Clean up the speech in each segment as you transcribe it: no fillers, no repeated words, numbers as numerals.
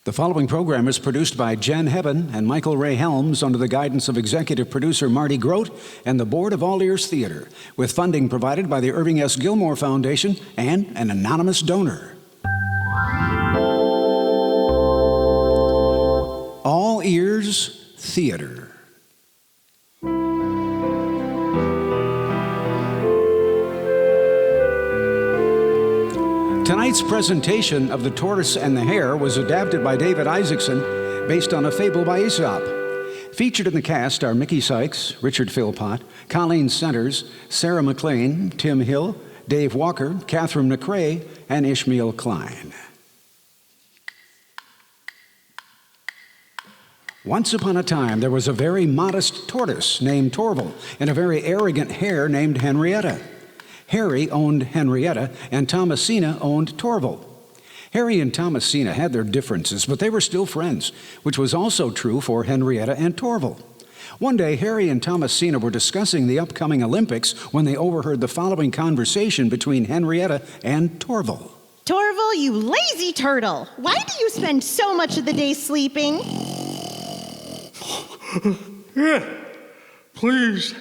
The following program is produced by Jen Hebben and Michael Ray Helms under the guidance of executive producer Marty Grote and the Board of All Ears Theater, with funding provided by the Irving S. Gilmore Foundation and an anonymous donor. All Ears Theater. Tonight's presentation of The Tortoise and the Hare was adapted by David Isaacson based on a fable by Aesop. Featured in the cast are Mickey Sykes, Richard Philpot, Colleen Centers, Sarah MacLean, Tim Hill, Dave Walker, Kathryn McCrea, and Ishmael Klein. Once upon a time, there was a very modest tortoise named Torval and a very arrogant hare named Henrietta. Harry owned Henrietta, and Tomassina owned Torval. Harry and Tomassina had their differences, but they were still friends, which was also true for Henrietta and Torval. One day, Harry and Tomassina were discussing the upcoming Olympics when they overheard the following conversation between Henrietta and Torval. Torval, you lazy turtle! Why do you spend so much of the day sleeping? Please,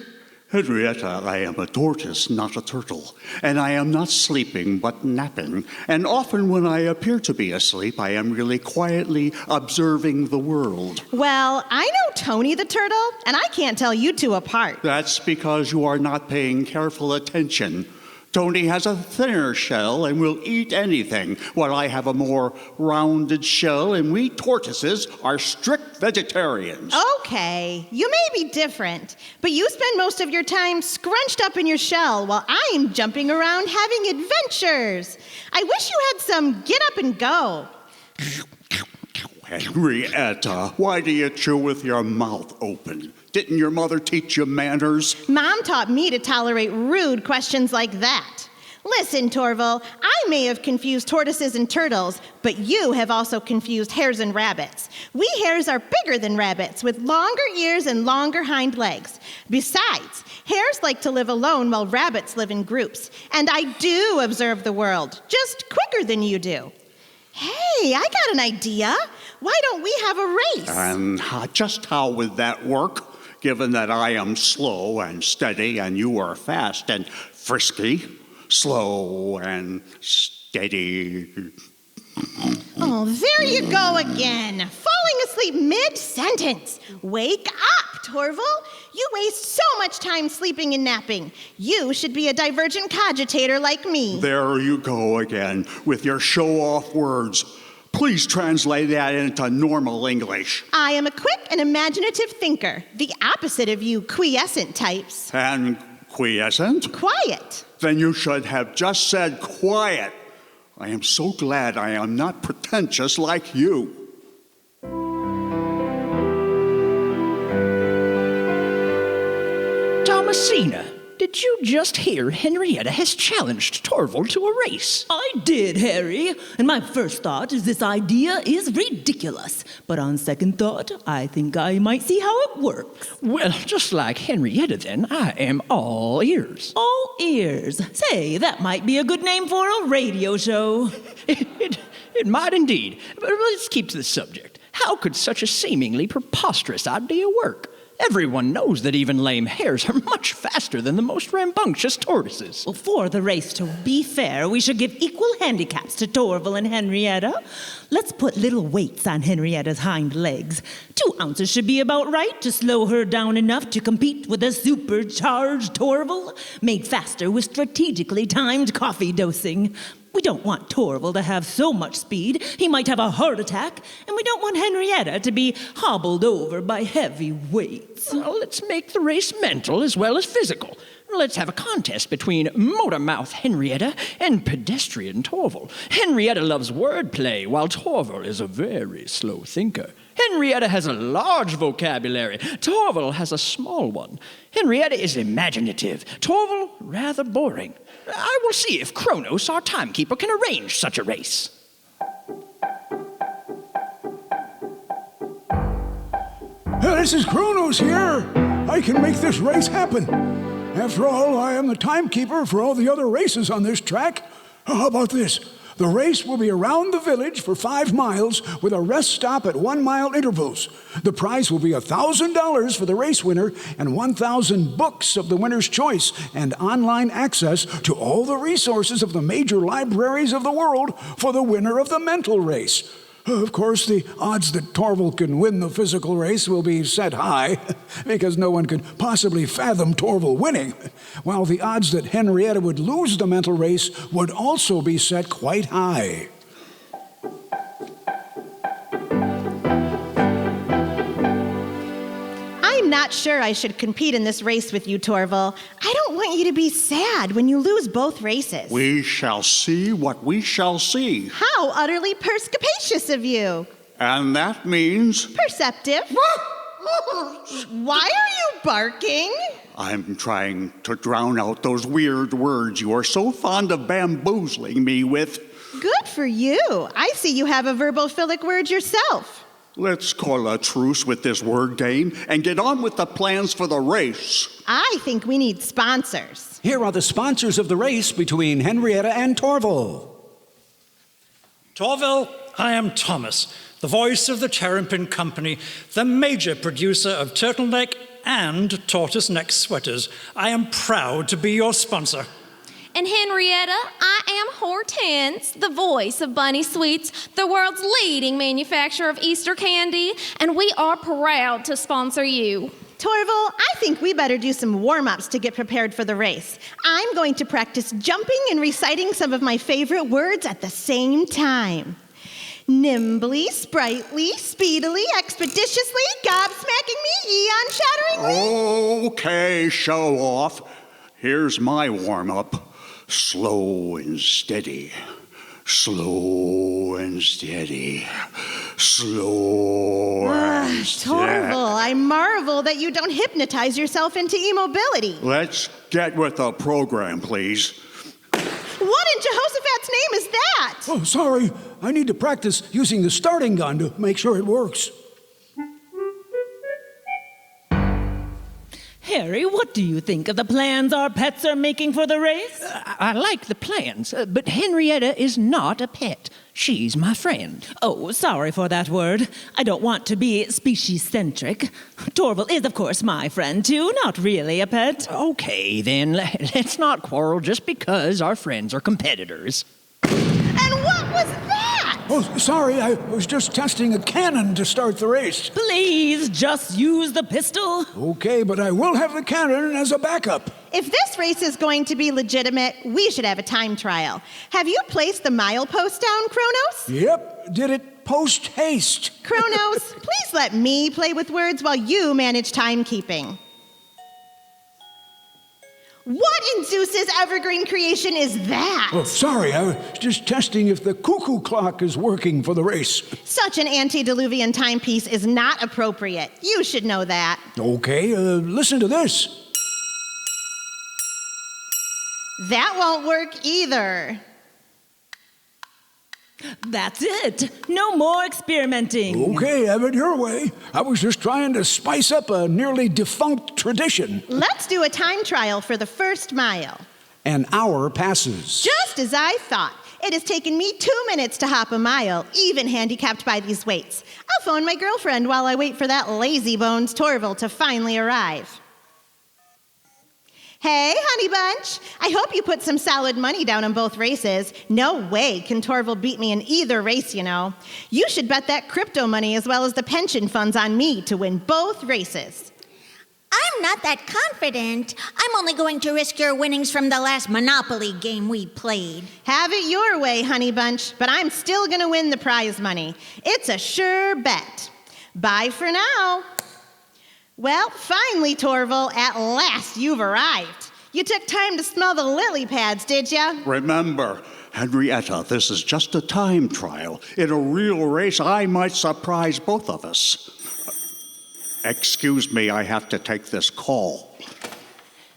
Henrietta, I am a tortoise, not a turtle, and I am not sleeping but napping, and often when I appear to be asleep, I am really quietly observing the world. Well, I know Tony the turtle, and I can't tell you two apart. That's because you are not paying careful attention. Tony has a thinner shell and will eat anything, while I have a more rounded shell, and we tortoises are strict vegetarians. Okay, you may be different, but you spend most of your time scrunched up in your shell while I'm jumping around having adventures. I wish you had some get up and go. Henrietta, why do you chew with your mouth open? Didn't your mother teach you manners? Mom taught me to tolerate rude questions like that. Listen, Torval, I may have confused tortoises and turtles, but you have also confused hares and rabbits. We hares are bigger than rabbits, with longer ears and longer hind legs. Besides, hares like to live alone while rabbits live in groups. And I do observe the world, just quicker than you do. Hey, I got an idea. Why don't we have a race? And just how would that work, given that I am slow and steady and you are fast and frisky? Slow and steady. Oh, there you go again. Falling asleep mid-sentence. Wake up, Torval. You waste so much time sleeping and napping. You should be a divergent cogitator like me. There you go again, with your show-off words. Please translate that into normal English. I am a quick and imaginative thinker, the opposite of you quiescent types. And quiescent? Quiet. Then you should have just said quiet. I am so glad I am not pretentious like you. Tomassina, did you just hear Henrietta has challenged Torval to a race? I did, Harry, and my first thought is this idea is ridiculous. But on second thought, I think I might see how it works. Well, just like Henrietta then, I am all ears. All ears. Say, that might be a good name for a radio show. It might indeed, but let's keep to the subject. How could such a seemingly preposterous idea work? Everyone knows that even lame hares are much faster than the most rambunctious tortoises. Well, for the race to be fair, we should give equal handicaps to Torval and Henrietta. Let's put little weights on Henrietta's hind legs. 2 ounces should be about right to slow her down enough to compete with a supercharged Torval, made faster with strategically timed coffee dosing. We don't want Torval to have so much speed he might have a heart attack, and we don't want Henrietta to be hobbled over by heavy weights. Well, let's make the race mental as well as physical. Let's have a contest between motor-mouth Henrietta and pedestrian Torval. Henrietta loves wordplay, while Torval is a very slow thinker. Henrietta has a large vocabulary. Torval has a small one. Henrietta is imaginative. Torval, rather boring. I will see if Chronos, our timekeeper, can arrange such a race. This is Chronos here. I can make this race happen. After all, I am the timekeeper for all the other races on this track. How about this? The race will be around the village for 5 miles with a rest stop at 1 mile intervals. The prize will be $1,000 for the race winner and 1,000 books of the winner's choice and online access to all the resources of the major libraries of the world for the winner of the mental race. Of course, the odds that Torval can win the physical race will be set high, because no one could possibly fathom Torval winning, while the odds that Henrietta would lose the mental race would also be set quite high. I'm not sure I should compete in this race with you, Torval. I don't want you to be sad when you lose both races. We shall see what we shall see. How utterly perspicacious of you. And that means... Perceptive. Why are you barking? I'm trying to drown out those weird words you are so fond of bamboozling me with. Good for you. I see you have a verbophilic word yourself. Let's call a truce with this word game and get on with the plans for the race. I think we need sponsors. Here are the sponsors of the race between Henrietta and Torval. Torval, I am Thomas, the voice of the Terrapin Company, the major producer of turtleneck and tortoise neck sweaters. I am proud to be your sponsor. And Henrietta, I am Hortense, the voice of Bunny Sweets, the world's leading manufacturer of Easter candy, and we are proud to sponsor you. Torval, I think we better do some warm-ups to get prepared for the race. I'm going to practice jumping and reciting some of my favorite words at the same time. Nimbly, sprightly, speedily, expeditiously, gobsmacking me, eon-shatteringly. Okay, show off. Here's my warm-up. Slow and steady. Slow and steady. Slow and steady. Torval, I marvel that you don't hypnotize yourself into immobility. Let's get with the program, please. What in Jehoshaphat's name is that? Oh, sorry. I need to practice using the starting gun to make sure it works. Harry, what do you think of the plans our pets are making for the race? I like the plans, but Henrietta is not a pet. She's my friend. Oh, sorry for that word. I don't want to be species-centric. Torval is, of course, my friend, too, not really a pet. Okay, then, let's not quarrel just because our friends are competitors. And what was that? Oh, sorry. I was just testing a cannon to start the race. Please, just use the pistol. Okay, but I will have the cannon as a backup. If this race is going to be legitimate, we should have a time trial. Have you placed the milepost down, Chronos? Yep, did it post-haste. Chronos, please let me play with words while you manage timekeeping. What in Zeus's evergreen creation is that? Oh, sorry, I was just testing if the cuckoo clock is working for the race. Such an antediluvian timepiece is not appropriate. You should know that. Okay, listen to this. That won't work either. That's it. No more experimenting. Okay, have it your way. I was just trying to spice up a nearly defunct tradition. Let's do a time trial for the first mile. An hour passes. Just as I thought. It has taken me 2 minutes to hop a mile, even handicapped by these weights. I'll phone my girlfriend while I wait for that lazy-bones Torval to finally arrive. Hey, Honeybunch. I hope you put some solid money down on both races. No way can Torval beat me in either race, you know. You should bet that crypto money as well as the pension funds on me to win both races. I'm not that confident. I'm only going to risk your winnings from the last Monopoly game we played. Have it your way, Honeybunch, but I'm still going to win the prize money. It's a sure bet. Bye for now. Well, finally, Torval, at last you've arrived. You took time to smell the lily pads, did ya? Remember, Henrietta, this is just a time trial. In a real race, I might surprise both of us. Excuse me, I have to take this call.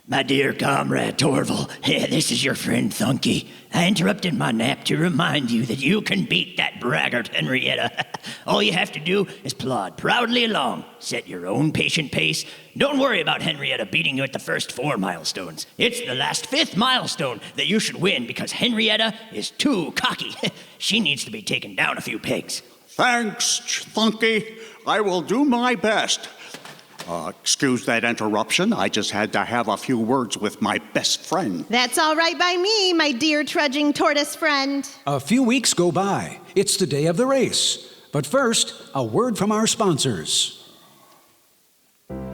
My dear comrade Torval, this is your friend Thunky. I interrupted my nap to remind you that you can beat that braggart Henrietta. All you have to do is plod proudly along, set your own patient pace. Don't worry about Henrietta beating you at the first 4 milestones. It's the last 5th milestone that you should win because Henrietta is too cocky. She needs to be taken down a few pegs. Thanks, Thunky. I will do my best. Excuse that interruption. I just had to have a few words with my best friend. That's all right by me, my dear trudging tortoise friend. A few weeks go by. It's the day of the race. But first, a word from our sponsors. Good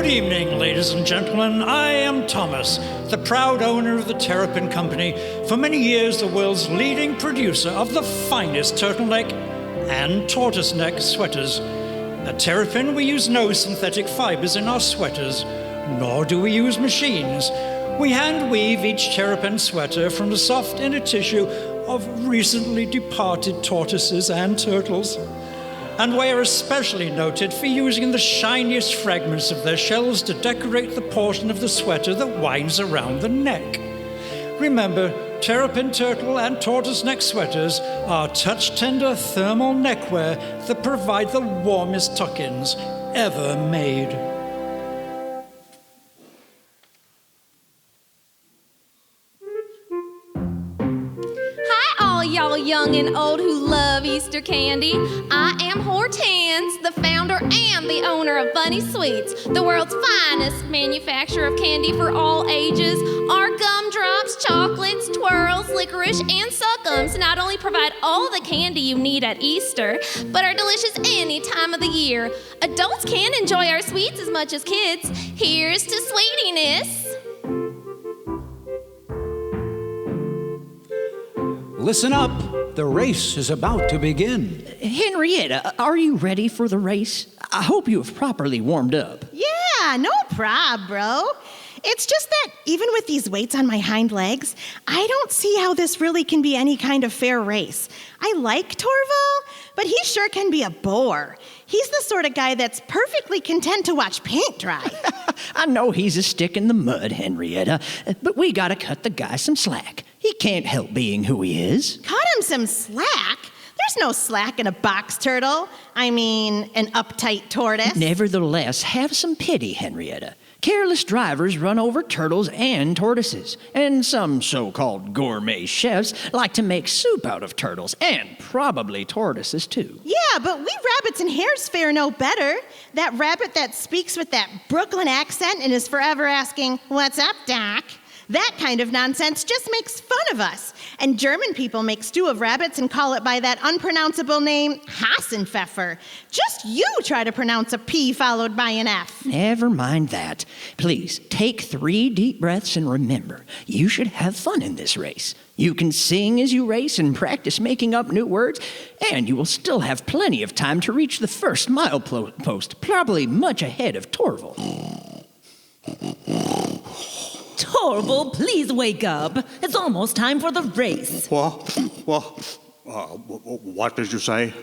evening, ladies and gentlemen. I am Thomas, the proud owner of the Terrapin Company, for many years the world's leading producer of the finest turtleneck and tortoise neck sweaters. At Terrapin, we use no synthetic fibers in our sweaters, nor do we use machines. We hand weave each terrapin sweater from the soft inner tissue of recently departed tortoises and turtles. And we are especially noted for using the shiniest fragments of their shells to decorate the portion of the sweater that winds around the neck. Remember, Terrapin turtle and tortoise neck sweaters are touch-tender thermal neckwear that provide the warmest tuck-ins ever made. Hi, all y'all young and old who love Easter candy. I am Hortense, the founder and the owner of Bunny Sweets, the world's finest manufacturer of candy for all ages. Our gumdrops, chocolates, twirls, licorice, and suckums not only provide all the candy you need at Easter, but are delicious any time of the year. Adults can enjoy our sweets as much as kids. Here's to sweetiness. Listen up. The race is about to begin. Henrietta, are you ready for the race? I hope you have properly warmed up. Yeah, no prob, bro. It's just that even with these weights on my hind legs, I don't see how this really can be any kind of fair race. I like Torval, but he sure can be a bore. He's the sort of guy that's perfectly content to watch paint dry. I know he's a stick in the mud, Henrietta, but we gotta cut the guy some slack. He can't help being who he is. Cut him some slack? There's no slack in a box turtle. I mean, an uptight tortoise. Nevertheless, have some pity, Henrietta. Careless drivers run over turtles and tortoises, and some so-called gourmet chefs like to make soup out of turtles, and probably tortoises too. Yeah, but we rabbits and hares fare no better. That rabbit that speaks with that Brooklyn accent and is forever asking, "What's up, Doc?" That kind of nonsense just makes fun of us. And German people make stew of rabbits and call it by that unpronounceable name, Hassenpfeffer. Just you try to pronounce a P followed by an F. Never mind that. Please, take 3 deep breaths and remember, you should have fun in this race. You can sing as you race and practice making up new words, and you will still have plenty of time to reach the first milepost, probably much ahead of Torval. Torval, please wake up. It's almost time for the race. What did you say?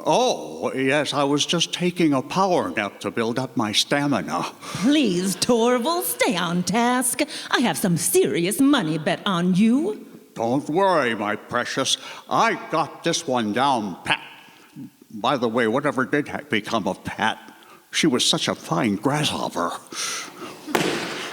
Oh, yes, I was just taking a power nap to build up my stamina. Please, Torval, stay on task. I have some serious money bet on you. Don't worry, my precious. I got this one down pat. By the way, whatever did become of Pat? She was such a fine grasshopper.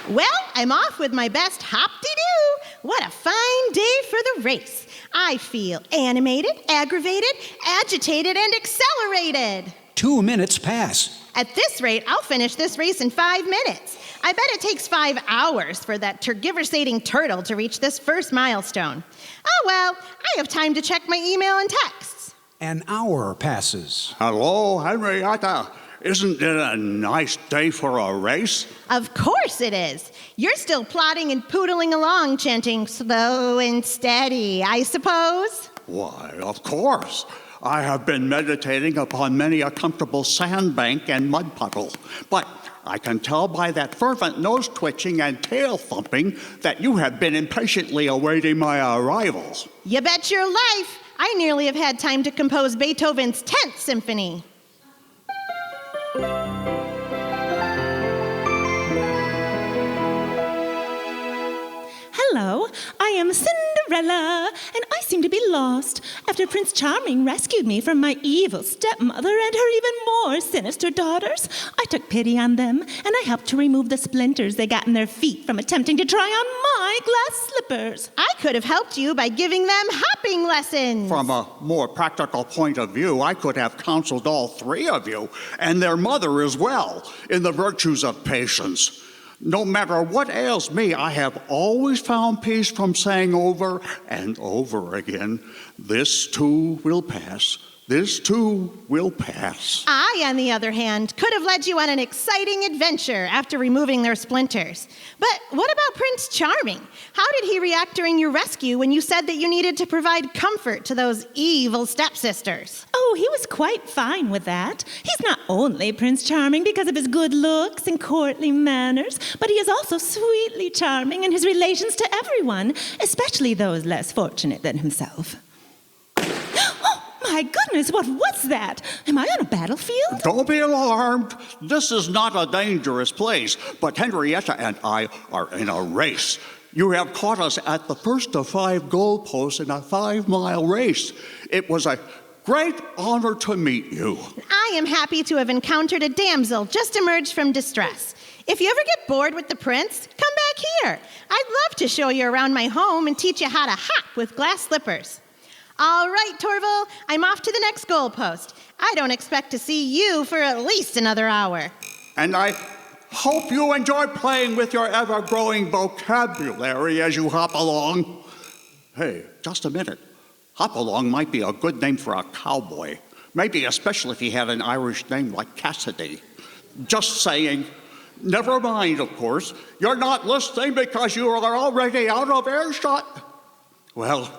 Well, I'm off with my best hop-de-doo. What a fine day for the race. I feel animated, aggravated, agitated, and accelerated. 2 minutes pass. At this rate, I'll finish this race in 5 minutes. I bet it takes 5 hours for that tergiversating turtle to reach this first milestone. Oh well, I have time to check my email and texts. An hour passes. Hello, Henrietta. Isn't it a nice day for a race? Of course it is. You're still plodding and poodling along, chanting slow and steady, I suppose? Why, of course. I have been meditating upon many a comfortable sandbank and mud puddle. But I can tell by that fervent nose twitching and tail thumping that you have been impatiently awaiting my arrival. You bet your life. I nearly have had time to compose Beethoven's 10th symphony. Hello, I am Cinderella, and I seem to be lost after Prince Charming rescued me from my evil stepmother and her even more sinister daughters. I took pity on them, and I helped to remove the splinters they got in their feet from attempting to try on my glass slippers. I could have helped you by giving them hopping lessons. From a more practical point of view, I could have counseled all three of you, and their mother as well, in the virtues of patience. No matter what ails me, I have always found peace from saying over and over again, this too will pass. This too will pass. I, on the other hand, could have led you on an exciting adventure after removing their splinters. But what about Prince Charming? How did he react during your rescue when you said that you needed to provide comfort to those evil stepsisters? Oh, he was quite fine with that. He's not only Prince Charming because of his good looks and courtly manners, but he is also sweetly charming in his relations to everyone, especially those less fortunate than himself. My goodness, what was that? Am I on a battlefield? Don't be alarmed. This is not a dangerous place, but Henrietta and I are in a race. You have caught us at the first of 5 goalposts in a 5-mile race. It was a great honor to meet you. I am happy to have encountered a damsel just emerged from distress. If you ever get bored with the prince, come back here. I'd love to show you around my home and teach you how to hop with glass slippers. All right, Torval, I'm off to the next goalpost. I don't expect to see you for at least another hour. And I hope you enjoy playing with your ever-growing vocabulary as you hop along. Hey, just a minute. Hop along might be a good name for a cowboy. Maybe especially if he had an Irish name like Cassidy. Just saying. Never mind, of course. You're not listening because you are already out of earshot. Well,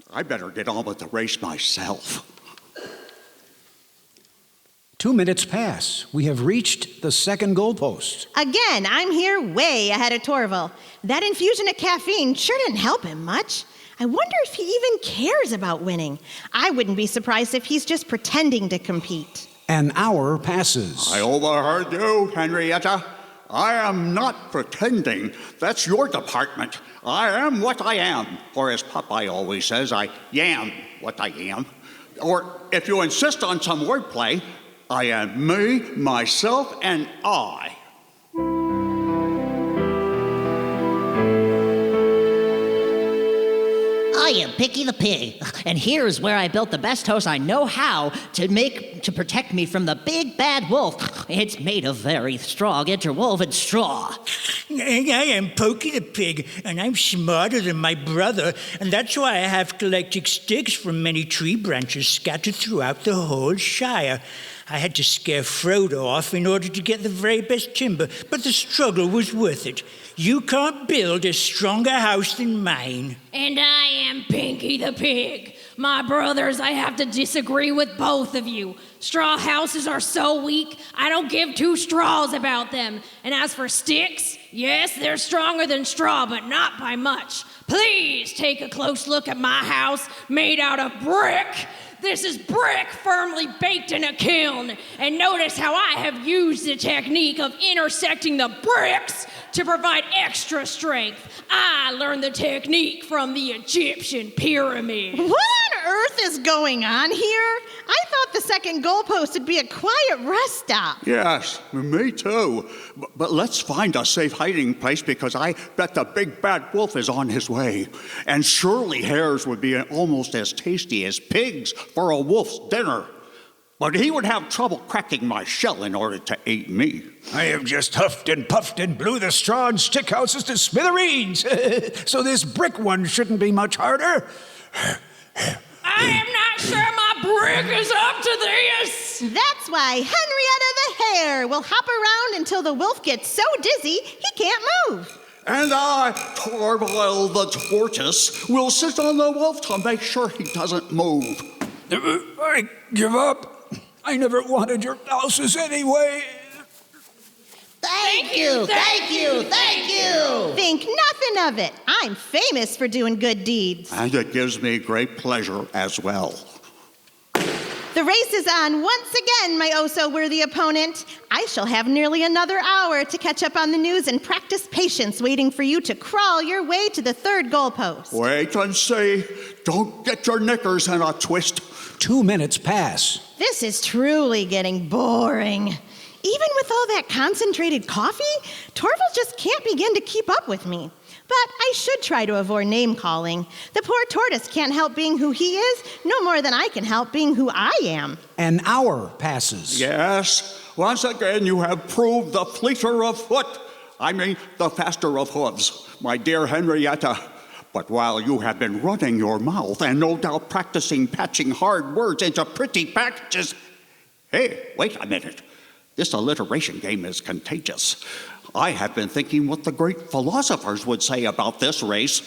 I better get on with the race myself. 2 minutes pass. We have reached the second goalpost. Again, I'm here way ahead of Torval. That infusion of caffeine sure didn't help him much. I wonder if he even cares about winning. I wouldn't be surprised if he's just pretending to compete. An hour passes. I overheard you, Henrietta. I am not pretending. That's your department. I am what I am. Or as Popeye always says, I yam what I am. Or if you insist on some wordplay, I am me, myself, and I. I am Picky the Pig, and here's where I built the best toast I know how to protect me from the big bad wolf. It's made of very strong interwoven straw. And I am Pokey the Pig, and I'm smarter than my brother, and that's why I have collected sticks from many tree branches scattered throughout the whole Shire. I had to scare Frodo off in order to get the very best timber, but the struggle was worth it. You can't build a stronger house than mine. And I am Pinky the Pig. My brothers, I have to disagree with both of you. Straw houses are so weak, I don't give 2 straws about them. And as for sticks, yes, they're stronger than straw, but not by much. Please take a close look at my house made out of brick. This is brick firmly baked in a kiln. And notice how I have used the technique of intersecting the bricks to provide extra strength. I learned the technique from the Egyptian pyramids. What on earth is going on here? I thought the second goalpost would be a quiet rest stop. Yes, me too. But let's find a safe hiding place because I bet the big bad wolf is on his way. And surely hares would be almost as tasty as pigs for a wolf's dinner. But he would have trouble cracking my shell in order to eat me. I have just huffed and puffed and blew the straw and stick houses to smithereens. So this brick one shouldn't be much harder. I am not sure my brick is up to this. That's why Henrietta the Hare will hop around until the wolf gets so dizzy he can't move. And I, Torval the Tortoise, will sit on the wolf to make sure he doesn't move. I give up. I never wanted your houses anyway. Thank you, thank you, thank you! Think nothing of it. I'm famous for doing good deeds. And it gives me great pleasure as well. The race is on once again, my oh-so-worthy opponent. I shall have nearly another hour to catch up on the news and practice patience, waiting for you to crawl your way to the third goalpost. Wait and see. Don't get your knickers in a twist. 2 minutes pass. This is truly getting boring. Even with all that concentrated coffee, Torval just can't begin to keep up with me. But I should try to avoid name-calling. The poor tortoise can't help being who he is, no more than I can help being who I am. An hour passes. Yes, once again you have proved the fleeter of foot. I mean, the faster of hooves, my dear Henrietta. But while you have been running your mouth and no doubt practicing patching hard words into pretty packages... Hey, wait a minute. This alliteration game is contagious. I have been thinking what the great philosophers would say about this race.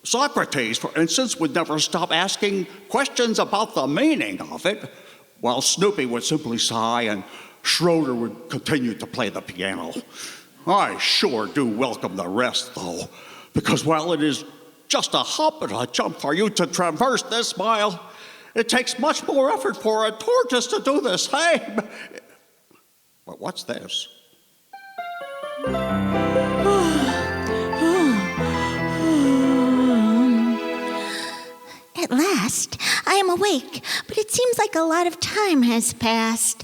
Socrates, for instance, would never stop asking questions about the meaning of it, while Snoopy would simply sigh and Schroeder would continue to play the piano. I sure do welcome the rest, though, because while it is just a hop and a jump for you to traverse this mile, it takes much more effort for a tortoise to do the same. But what's this? At last, I am awake, but it seems like a lot of time has passed.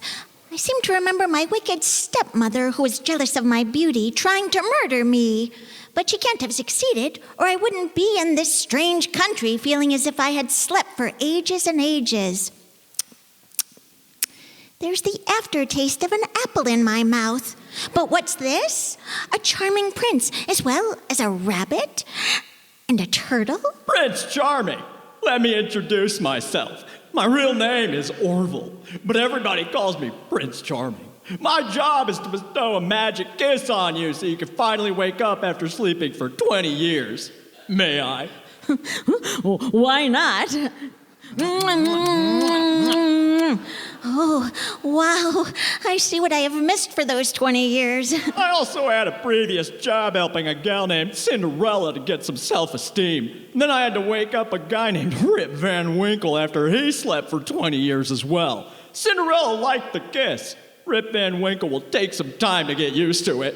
I seem to remember my wicked stepmother, who was jealous of my beauty, trying to murder me. But she can't have succeeded, or I wouldn't be in this strange country feeling as if I had slept for ages and ages. There's the aftertaste of an apple in my mouth. But what's this? A charming prince, as well as a rabbit and a turtle? Prince Charming, let me introduce myself. My real name is Orville, but everybody calls me Prince Charming. My job is to bestow a magic kiss on you so you can finally wake up after sleeping for 20 years. May I? Why not? Oh, wow. I see what I have missed for those 20 years. I also had a previous job helping a gal named Cinderella to get some self-esteem. And then I had to wake up a guy named Rip Van Winkle after he slept for 20 years as well. Cinderella liked the kiss. Rip Van Winkle will take some time to get used to it.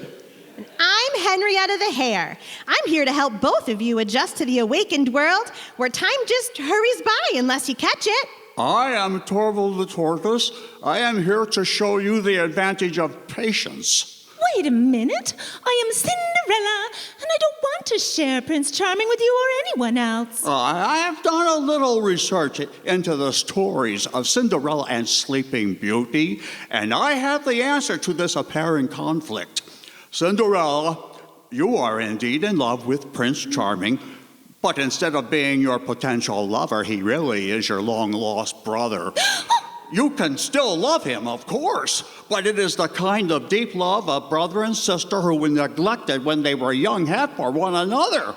I'm Henrietta the Hare. I'm here to help both of you adjust to the awakened world where time just hurries by unless you catch it. I am Torval the Tortoise. I am here to show you the advantage of patience. Wait a minute. I am Cinderella, and I don't want to share Prince Charming with you or anyone else. I have done a little research into the stories of Cinderella and Sleeping Beauty, and I have the answer to this apparent conflict. Cinderella, you are indeed in love with Prince Charming, but instead of being your potential lover, he really is your long-lost brother. You can still love him, of course, but it is the kind of deep love a brother and sister who were neglected when they were young had for one another.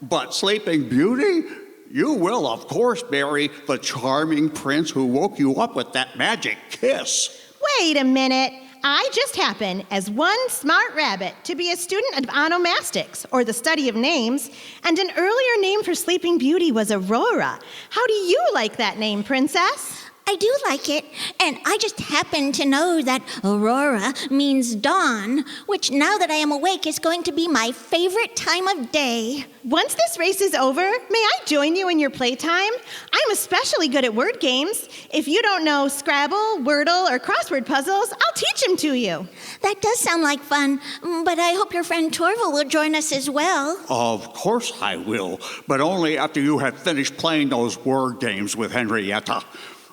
But Sleeping Beauty, you will, of course, marry the charming prince who woke you up with that magic kiss. Wait a minute. I just happen, as one smart rabbit, to be a student of onomastics, or the study of names, and an earlier name for Sleeping Beauty was Aurora. How do you like that name, Princess? I do like it, and I just happen to know that Aurora means dawn, which now that I am awake is going to be my favorite time of day. Once this race is over, may I join you in your playtime? I'm especially good at word games. If you don't know Scrabble, Wordle, or crossword puzzles, I'll teach them to you. That does sound like fun, but I hope your friend Torval will join us as well. Of course I will, but only after you have finished playing those word games with Henrietta.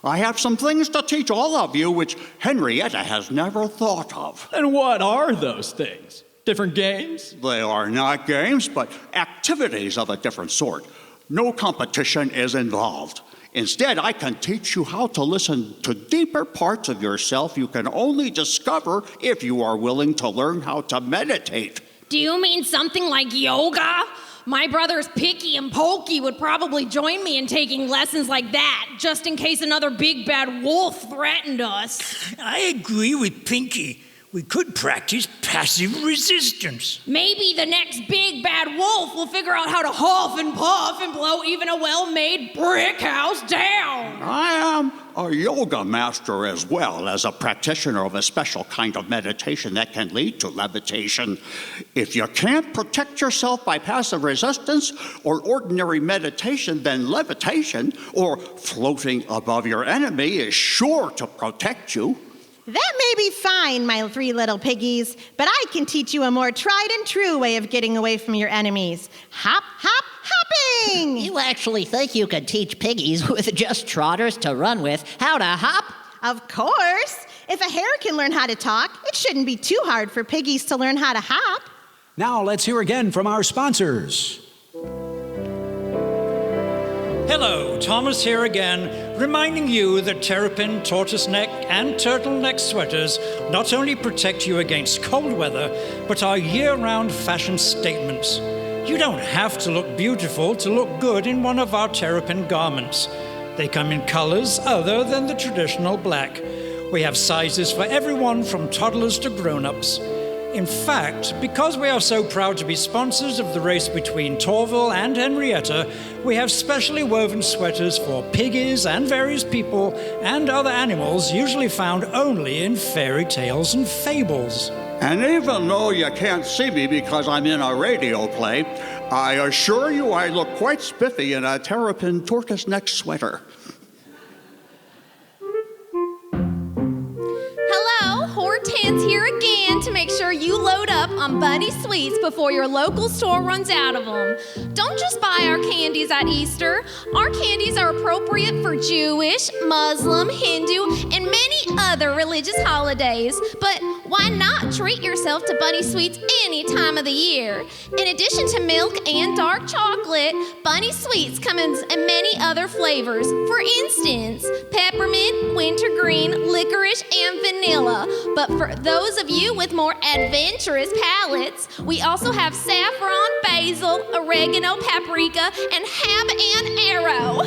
I have some things to teach all of you which Henrietta has never thought of. And what are those things? Different games? They are not games, but activities of a different sort. No competition is involved. Instead, I can teach you how to listen to deeper parts of yourself you can only discover if you are willing to learn how to meditate. Do you mean something like yoga? My brothers Picky and Pokey would probably join me in taking lessons like that, just in case another big bad wolf threatened us. I agree with Pinky. We could practice passive resistance. Maybe the next big bad wolf will figure out how to huff and puff and blow even a well-made brick house down. I am a yoga master as well as a practitioner of a special kind of meditation that can lead to levitation. If you can't protect yourself by passive resistance or ordinary meditation, then levitation or floating above your enemy is sure to protect you. That may be fine, my 3 little piggies, but I can teach you a more tried and true way of getting away from your enemies. Hop, hop, hopping! You actually think you could teach piggies with just trotters to run with how to hop? Of course! If a hare can learn how to talk, it shouldn't be too hard for piggies to learn how to hop. Now let's hear again from our sponsors. Hello, Thomas here again, reminding you that terrapin, tortoise neck, and turtleneck sweaters not only protect you against cold weather, but are year-round fashion statements. You don't have to look beautiful to look good in one of our terrapin garments. They come in colors other than the traditional black. We have sizes for everyone from toddlers to grown-ups. In fact, because we are so proud to be sponsors of the race between Torval and Henrietta, we have specially woven sweaters for piggies and various people and other animals usually found only in fairy tales and fables. And even though you can't see me because I'm in a radio play, I assure you I look quite spiffy in a terrapin tortoise neck sweater. Hello, Hortense here again to make sure you load up on Bunny Sweets before your local store runs out of them. Don't just buy our candies at Easter. Our candies are appropriate for Jewish, Muslim, Hindu, and many other religious holidays. But why not treat yourself to Bunny Sweets any time of the year? In addition to milk and dark chocolate, Bunny Sweets come in many other flavors. For instance, peppermint, wintergreen, licorice, and vanilla. But for those of you with more adventurous palates, we also have saffron, basil, oregano, paprika, and habanero.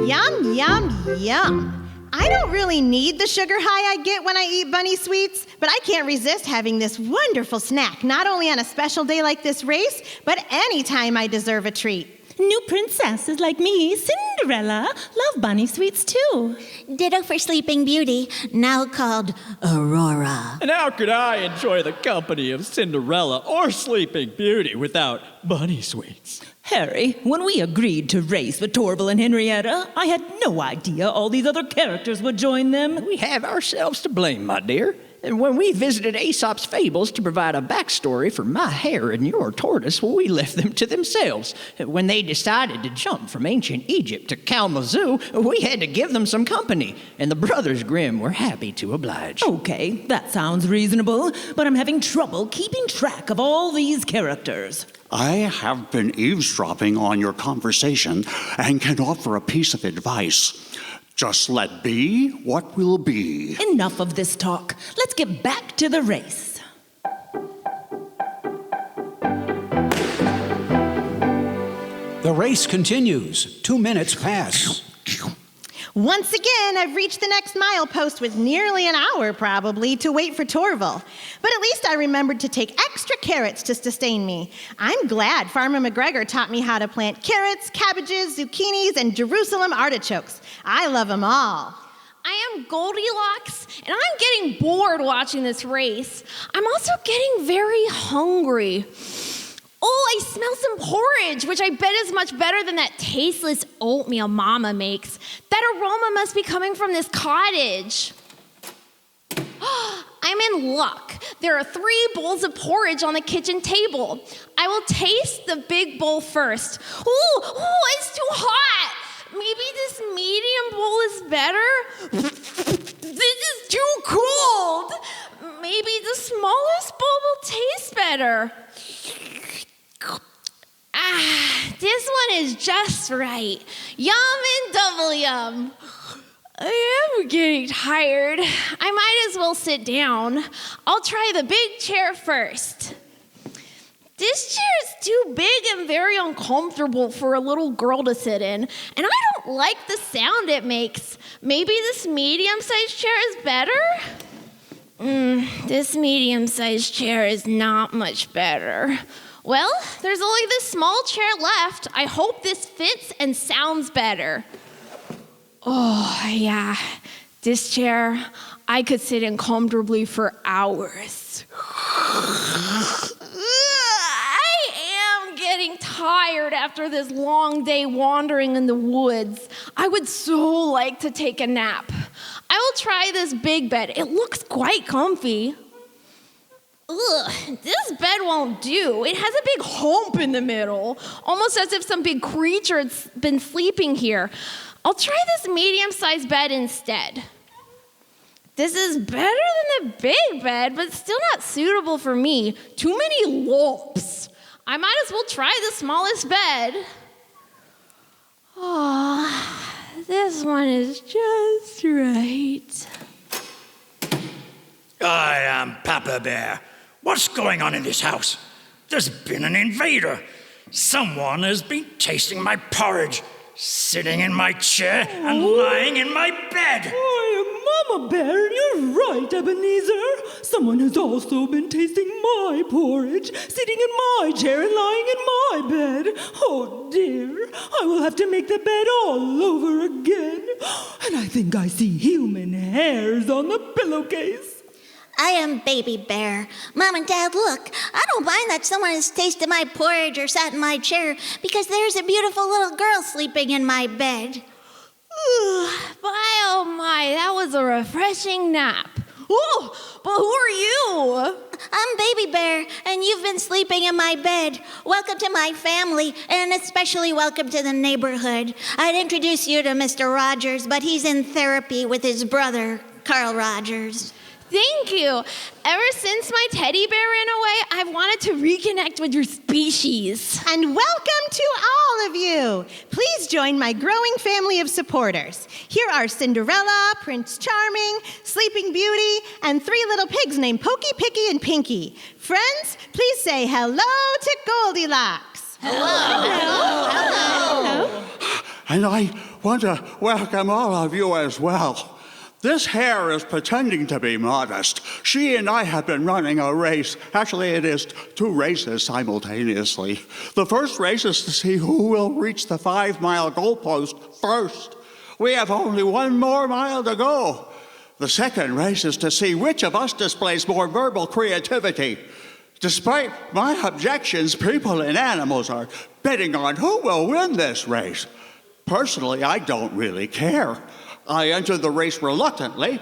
Yum, yum, yum. I don't really need the sugar high I get when I eat Bunny Sweets, but I can't resist having this wonderful snack, not only on a special day like this race, but any time I deserve a treat. New princesses like me, Cinderella, love Bunny Sweets too. Ditto for Sleeping Beauty, now called Aurora. And how could I enjoy the company of Cinderella or Sleeping Beauty without Bunny Sweets? Harry, when we agreed to race with Torval and Henrietta, I had no idea all these other characters would join them. We have ourselves to blame, my dear. And when we visited Aesop's fables to provide a backstory for my hare and your tortoise, well, we left them to themselves. When they decided to jump from ancient Egypt to Kalamazoo, we had to give them some company, and the brothers Grimm were happy to oblige. Okay, that sounds reasonable, but I'm having trouble keeping track of all these characters. I have been eavesdropping on your conversation and can offer a piece of advice. Just let be what will be. Enough of this talk. Let's get back to the race. The race continues. 2 minutes pass. Once again, I've reached the next milepost with nearly an hour, probably, to wait for Torval. But at least I remembered to take extra carrots to sustain me. I'm glad Farmer McGregor taught me how to plant carrots, cabbages, zucchinis, and Jerusalem artichokes. I love them all. I am Goldilocks, and I'm getting bored watching this race. I'm also getting very hungry. Oh, I smell some porridge, which I bet is much better than that tasteless oatmeal Mama makes. That aroma must be coming from this cottage. I'm in luck. There are 3 bowls of porridge on the kitchen table. I will taste the big bowl first. Ooh, it's too hot. Maybe this medium bowl is better? This is too cold. Maybe the smallest bowl will taste better. This one is just right. Yum and double yum. I am getting tired. I might as well sit down. I'll try the big chair first. This chair is too big and very uncomfortable for a little girl to sit in, and I don't like the sound it makes. Maybe this medium-sized chair is better? This medium-sized chair is not much better. Well, there's only this small chair left. I hope this fits and sounds better. Oh, yeah. This chair, I could sit in comfortably for hours. I am getting tired after this long day wandering in the woods. I would so like to take a nap. I will try this big bed. It looks quite comfy. Ugh, this bed won't do. It has a big hump in the middle, almost as if some big creature had been sleeping here. I'll try this medium-sized bed instead. This is better than the big bed, but still not suitable for me. Too many lumps. I might as well try the smallest bed. Oh, this one is just right. I am Papa Bear. What's going on in this house? There's been an invader. Someone has been tasting my porridge, sitting in my chair, and lying in my bed. Oh, Mama Bear, you're right, Ebenezer. Someone has also been tasting my porridge, sitting in my chair and lying in my bed. Oh, dear, I will have to make the bed all over again. And I think I see human hairs on the pillowcase. I am Baby Bear. Mom and Dad, look, I don't mind that someone has tasted my porridge or sat in my chair because there's a beautiful little girl sleeping in my bed. Ooh, my, oh my, that was a refreshing nap. Oh, but who are you? I'm Baby Bear, and you've been sleeping in my bed. Welcome to my family, and especially welcome to the neighborhood. I'd introduce you to Mr. Rogers, but he's in therapy with his brother, Carl Rogers. Thank you. Ever since my teddy bear ran away, I've wanted to reconnect with your species. And welcome to all of you. Please join my growing family of supporters. Here are Cinderella, Prince Charming, Sleeping Beauty, and 3 little pigs named Pokey, Picky, and Pinky. Friends, please say hello to Goldilocks. Hello. And I want to welcome all of you as well. This hare is pretending to be modest. She and I have been running a race. Actually, it is 2 races simultaneously. The first race is to see who will reach the 5-mile goalpost first. We have only 1 more mile to go. The second race is to see which of us displays more verbal creativity. Despite my objections, people and animals are betting on who will win this race. Personally, I don't really care. I entered the race reluctantly.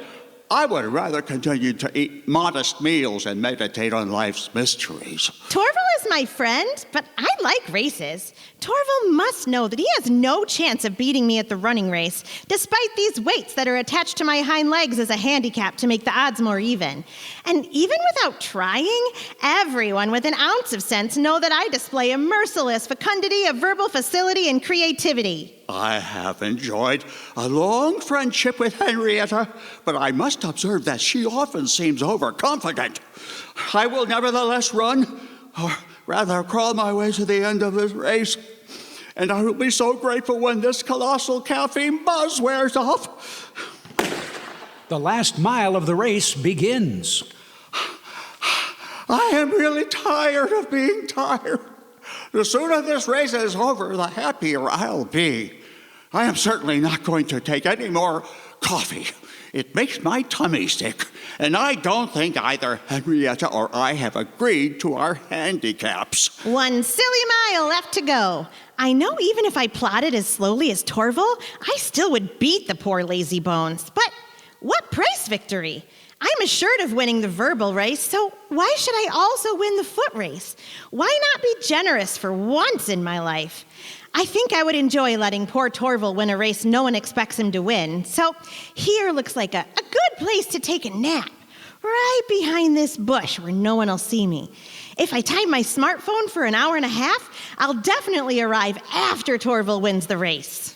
I would rather continue to eat modest meals and meditate on life's mysteries. Torval is my friend, but I like races. Torval must know that he has no chance of beating me at the running race, despite these weights that are attached to my hind legs as a handicap to make the odds more even. And even without trying, everyone with an ounce of sense know that I display a merciless fecundity of verbal facility and creativity. I have enjoyed a long friendship with Henrietta, but I must observe that she often seems overconfident. I will nevertheless run, or rather crawl my way to the end of this race, and I will be so grateful when this colossal caffeine buzz wears off. The last mile of the race begins. I am really tired of being tired. The sooner this race is over, the happier I'll be. I am certainly not going to take any more coffee. It makes my tummy sick, and I don't think either Henrietta or I have agreed to our handicaps. 1 silly mile left to go. I know even if I plodded as slowly as Torval, I still would beat the poor lazy bones. But what price victory? I'm assured of winning the verbal race, so why should I also win the foot race? Why not be generous for once in my life? I think I would enjoy letting poor Torval win a race no one expects him to win. So here looks like a good place to take a nap, right behind this bush where no one will see me. If I time my smartphone for an hour and a half, I'll definitely arrive after Torval wins the race.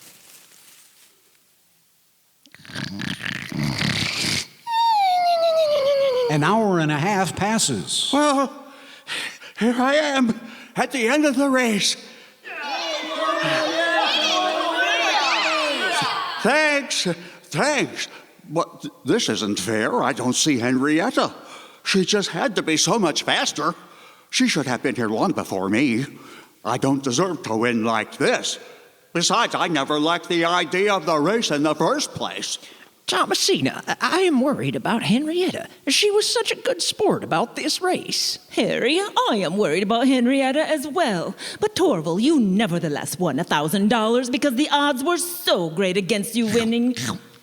An hour and a half passes. Well, here I am at the end of the race. Thanks. But this isn't fair. I don't see Henrietta. She just had to be so much faster. She should have been here long before me. I don't deserve to win like this. Besides, I never liked the idea of the race in the first place. Tomassina, I am worried about Henrietta. She was such a good sport about this race. Harry, I am worried about Henrietta as well. But Torval, you nevertheless won $1,000 because the odds were so great against you winning.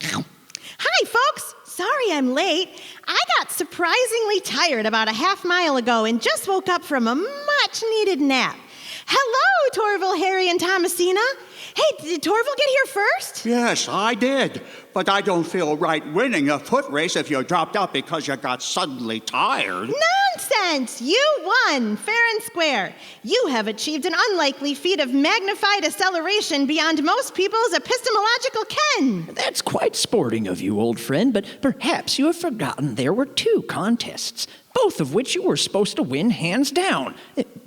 Hi, folks. Sorry I'm late. I got surprisingly tired about a half mile ago and just woke up from a much-needed nap. Hello, Torval, Harry, and Tomassina. Hey, did Torval get here first? Yes, I did. But I don't feel right winning a foot race if you dropped out because you got suddenly tired. Nonsense! You won, fair and square. You have achieved an unlikely feat of magnified acceleration beyond most people's epistemological ken. That's quite sporting of you, old friend, but perhaps you have forgotten there were 2 contests, both of which you were supposed to win hands down.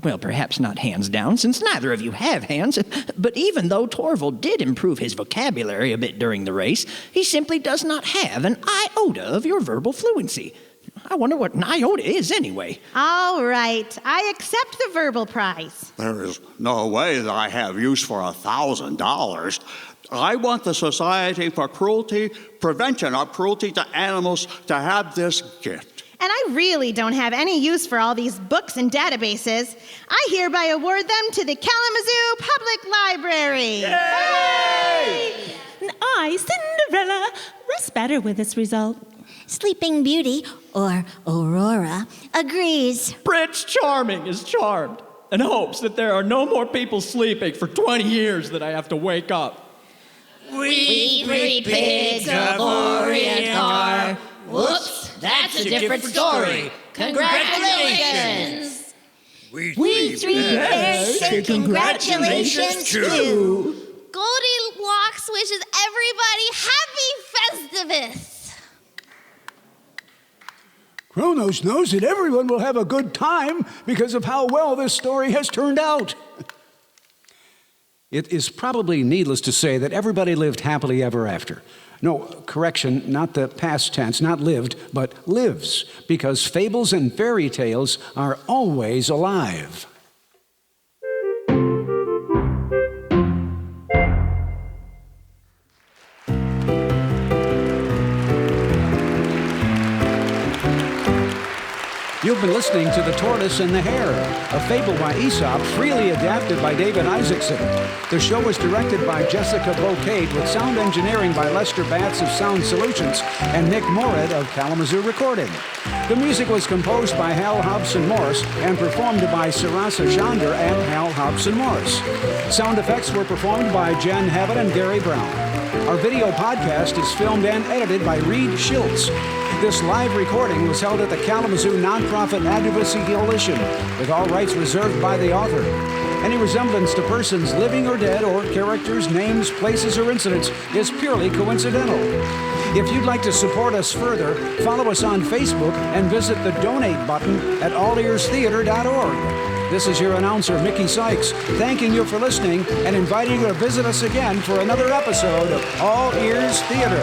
Well, perhaps not hands down, since neither of you have hands, but even though Torval did improve his vocabulary a bit during the race, he simply does not have an iota of your verbal fluency. I wonder what an iota is anyway. All right, I accept the verbal prize. There is no way that I have use for $1,000. I want the Society for Prevention of Cruelty to Animals to have this gift. And I really don't have any use for all these books and databases. I hereby award them to the Kalamazoo Public Library. Yay! And I, Cinderella, rest better with this result. Sleeping Beauty, or Aurora, agrees. Prince Charming is charmed and hopes that there are no more people sleeping for 20 years that I have to wake up. We 3 pigs of Orient are... Whoops, that's a different story. Congratulations! We 3 pigs say congratulations too. Goldilocks wishes everybody happy Festivus. Chronos knows that everyone will have a good time because of how well this story has turned out. It is probably needless to say that everybody lived happily ever after. No, correction, not the past tense, not lived, but lives, because fables and fairy tales are always alive. You've been listening to The Tortoise and the Hare, a fable by Aesop, freely adapted by David Isaacson. The show was directed by Jessica Bocade, with sound engineering by Lester Batts of Sound Solutions and Nick Morid of Kalamazoo Recording. The music was composed by Hal Hobson Morris and performed by Sarasa Chandra and Hal Hobson Morris. Sound effects were performed by Jen Heaven and Gary Brown. Our video podcast is filmed and edited by Reed Schultz. This live recording was held at the Kalamazoo Nonprofit Advocacy Coalition, with all rights reserved by the author. Any resemblance to persons living or dead, or characters, names, places, or incidents is purely coincidental. If you'd like to support us further, follow us on Facebook and visit the donate button at allearstheater.org. This is your announcer, Mickey Sykes, thanking you for listening and inviting you to visit us again for another episode of All Ears Theater.